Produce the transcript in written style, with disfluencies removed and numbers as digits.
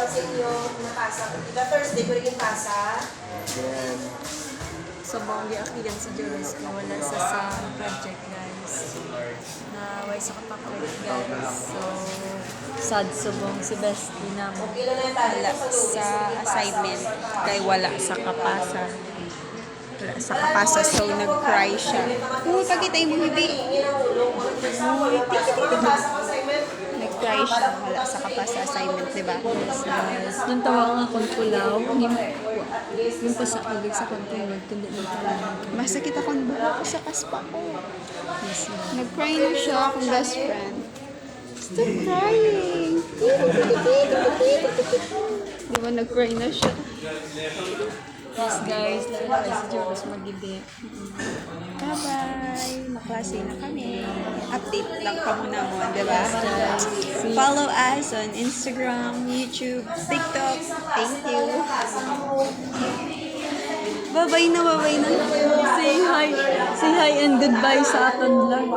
pansin nyo, napasa. Diba Thursday ko rin yung pasa? Then, So, bawang giakigan sa Jones na wala sa project, guys. Na way sa kapakit, guys. So, sad subong si Bestie na Okay lang na yung tayo. wala sa assignment kay wala sa kapasa. Wala sa kapasa, so nag-cry siya. Pagkita yung bibi. Nag-cry siya, wala sa kapasa assignment, di ba? Yes. Nung tawag nga kung pulaw, yung pasakagig sa kontuwag, kundi ng talaga. Basta kita kung buha ko sa kaspa ko. Yes, ma'am. Nag-cry na siya, akong best friend. Stop crying! Di ba nag-cry na siya? Yes, guys. Lalo si Jones mag-ibi. Bye-bye! Maklase na kami. Update lang ka muna mo, di ba? Follow us on Instagram, YouTube, TikTok. Thank you. Bye-bye na, bye-bye na. Say hi and goodbye sa aton vlog.